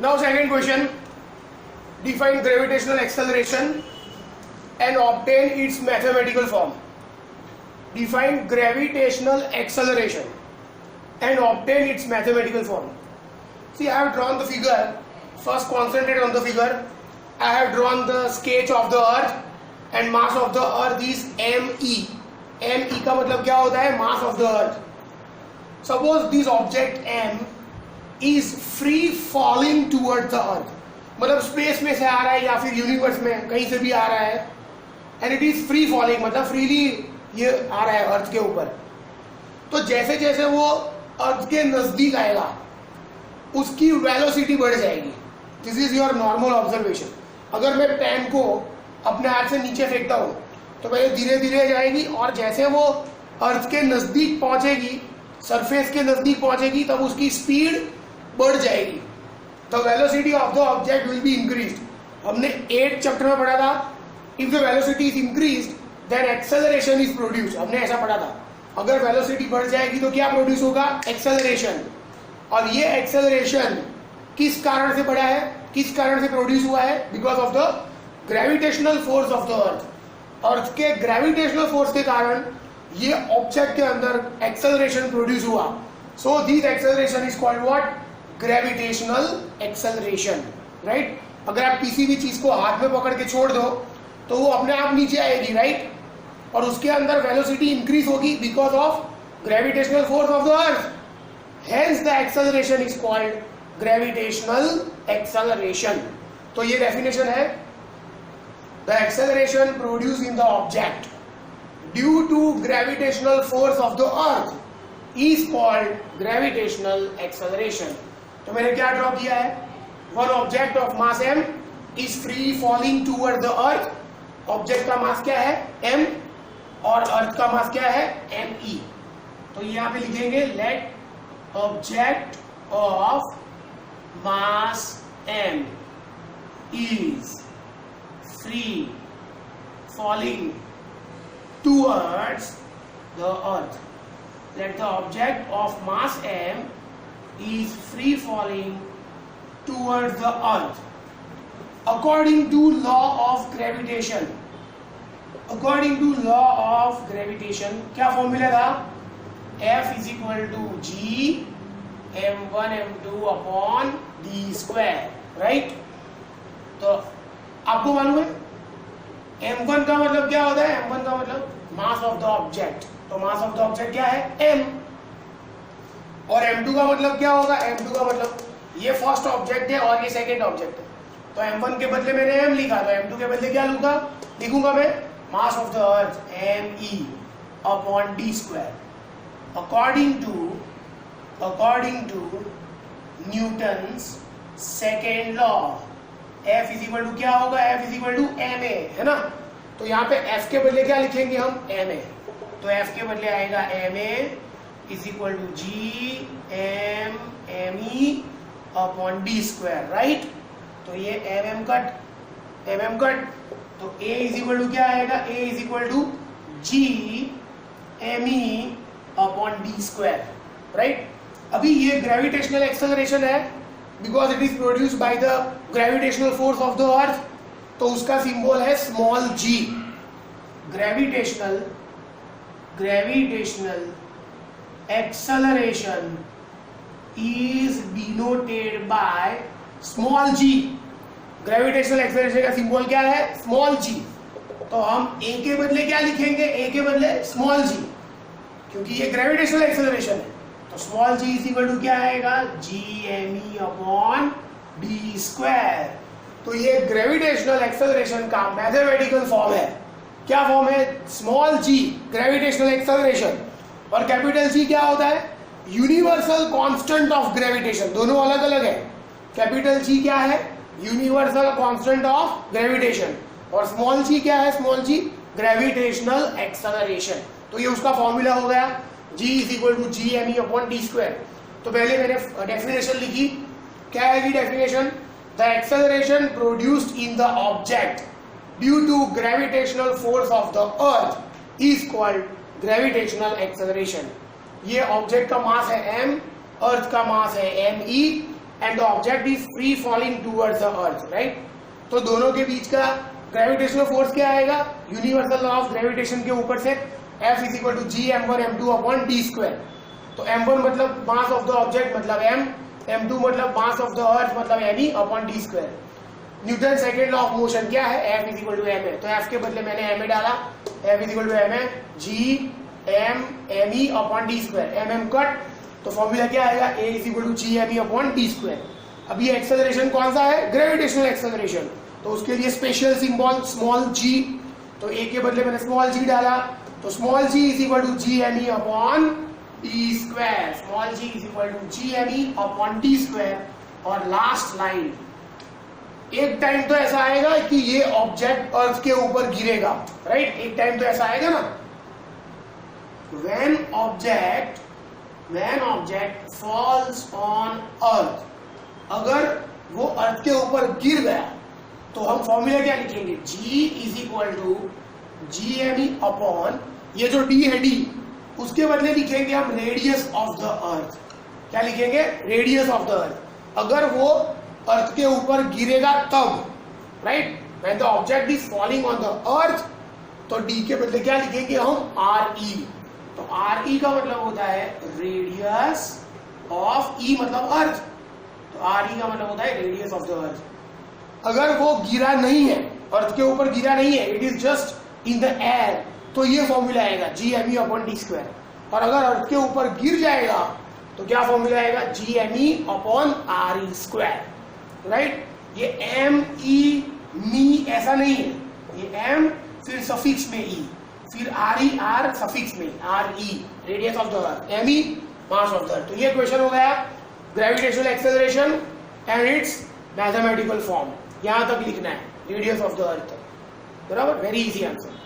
Now second question, define gravitational acceleration and obtain its mathematical form. Define gravitational acceleration and obtain its mathematical form. See, I have drawn the figure. First concentrate on the figure. I have drawn the sketch of the earth and mass of the earth is ME. ME का मतलब क्या होता है? Mass of the earth. Suppose this object M is free falling towards the earth. मतलब space में से आ रहा है या फिर यूनिवर्स में कहीं से भी आ रहा है, and it is free falling, मतलब फ्रीली ये आ रहा है अर्थ के ऊपर. तो जैसे जैसे वो अर्थ के नजदीक आएगा उसकी वेलोसिटी बढ़ जाएगी. This is your normal observation. अगर मैं पेन को अपने हाथ से नीचे फेंकता हूँ तो पहले धीरे धीरे जाएगी और जैसे वो अर्थ के नजदीक पहुंचेगी, सरफेस के नजदीक पहुंचेगी, तब उसकी स्पीड बढ़ जाएगी. The velocity of the object will be increased. हमने 8 चैप्टर में पढ़ा था, if the velocity is increased then acceleration is produced. हमने ऐसा पढ़ा था. अगर वेलोसिटी बढ़ जाएगी तो क्या प्रोड्यूस होगा? एक्सेलरेशन. और ये एक्सेलरेशन किस कारण से बढ़ा है, किस कारण से प्रोड्यूस हुआ है? Because of the gravitational force of the earth. Earth के ग्रेविटेशनल फोर्स के कारण ये ऑब्जेक्ट के अंदर एक्सेलरेशन प्रोड्यूस हुआ. So this acceleration is called what? Gravitational acceleration. Right? अगर आप किसी भी चीज को हाथ में पकड़ के छोड़ दो तो वो अपने आप नीचे आएगी, राइट? और उसके अंदर वेलोसिटी इंक्रीज होगी because of gravitational force of the earth. Hence the acceleration is called gravitational acceleration. तो ये डेफिनेशन है. The acceleration produce in the object due to gravitational force of the earth is called gravitational acceleration. तो मैंने क्या draw किया है? One object of mass m is free falling toward the earth. Object का mass क्या है? m, और अर्थ का मास क्या है? me. तो यहां पे लिखेंगे let object of mass m is free falling towards the earth. Let the object of mass m is free falling towards the earth according to law of gravitation. According to law of gravitation क्या formula था? F is equal to G m1 m2 upon d square. Right? तो आपको मालूम है m1 का मतलब क्या होता है? m1 का मतलब मास ऑफ द ऑब्जेक्ट. तो मास ऑफ द ऑब्जेक्ट क्या है? m. और m2 का मतलब क्या होगा? m2 का मतलब ये फर्स्ट ऑब्जेक्ट है और ये सेकंड ऑब्जेक्ट है. तो m1 के बदले मैंने m लिखा, तो m2 के बदले क्या लिखूंगा मैं? Mass of the earth me upon d square. According to Newton's second law F is equal to क्या होगा? F is equal to ma, है ना? तो यहाँ पे F के बदले क्या लिखेंगे हम? ma. तो F के बदले आएगा ma is equal to G m me upon d square. Right? तो ये mm कट. तो A इज इक्वल टू क्या आएगा? A is equal to G me upon d square. Right? अभी ये ग्रेविटेशनल एक्सेलरेशन है because it is produced by the gravitational force of the earth. तो उसका सिंबल है small g. Gravitational acceleration is denoted by small g. Gravitational acceleration का symbol क्या है? Small g. तो हम a के बदले क्या लिखेंगे? a के बदले स्मॉल g, क्योंकि ये ग्रेविटेशनल एक्सेलरेशन है. तो small g is equal to क्या आएगा? Gme upon d square. तो ये ग्रेविटेशनल एक्सेलरेशन का मैथमेटिकल फॉर्म है. क्या फॉर्म है? स्मॉल g ग्रेविटेशनल एक्सेलरेशन, और कैपिटल G क्या होता है? Universal constant of gravitation. दोनों अलग अलग है. कैपिटल G क्या है? Universal constant of gravitation. और स्मॉल g क्या है? Small g gravitational acceleration. तो ये उसका फॉर्मूला हो गया. G is equal to Gme upon d square. तो पहले मैंने डेफिनेशन लिखी. क्या है definition? The acceleration produced in the object due to gravitational force of the earth is called gravitational acceleration. ये ऑब्जेक्ट का मास है m, अर्थ का मास है me, and the object is free falling towards the earth, right. तो दोनों के बीच का gravitational force क्या आएगा, यूनिवर्सल लॉ ऑफ ग्रेविटेशन के ऊपर से F is equal to G m1 m2 upon D square. तो m1 मतलब मास ऑफ द ऑब्जेक्ट मतलब m, m2 मतलब मास ऑफ द अर्थ मतलब me upon D square. Newton second law of motion क्या है, F is equal to m है, तो F के बदले मैंने ma डाला, F is equal to m है G m me upon D square, mm cut, तो फॉर्मूला क्या आएगा, A is equal to G me upon D square. अब ये एक्सेलरेशन कौन सा है, ग्रेविटेशनल एक्सेलरेशन, तो उसके लिए स्पेशल सिंबल स्मॉल g, तो A के बदले मैंने स्मॉल g डाला, तो small g is equal to G me upon D square, small g is equal to G me upon D square. और लास्ट लाइन, एक टाइम तो ऐसा आएगा कि ये ऑब्जेक्ट अर्थ के ऊपर गिरेगा, राइट, एक टाइम तो ऐसा आएगा ना, when object falls on earth, अगर वो अर्थ के ऊपर गिर गया तो हम फॉर्मूला क्या लिखेंगे, G is equal to G me upon, ये जो D है D, उसके बदले लिखेंगे हम रेडियस ऑफ द अर्थ, क्या लिखेंगे, रेडियस ऑफ द अर्थ। अगर वो अर्थ के ऊपर गिरेगा तब, right, when the object is falling on the earth, तो D के बदले क्या लिखेंगे हम RE, तो RE का मतलब होता है रेडियस ऑफ E मतलब अर्थ, तो RE का मतलब होता है रेडियस ऑफ द अर्थ। अगर वो गिरा नहीं है, अर्थ के ऊपर गिरा नहीं है, it is just in the air, तो ये फॉर्मूला आएगा जी me अपॉन डी स्क्वायर। और अगर अर्थ के ऊपर गिर जाएगा तो क्या फॉर्मूला आएगा, जी me upon RE square, right. ये me मी ऐसा नहीं है, ये m फिर सफिक्स में e, फिर RE R सफिक्स में RE, radius of the earth, me mass of the earth. तो ये क्वेश्चन हो गया gravitational acceleration and it's mathematical form, यहां तक लिखना है, रेडियस ऑफ द अर्थ, बराबर, वेरी इजी आंसर।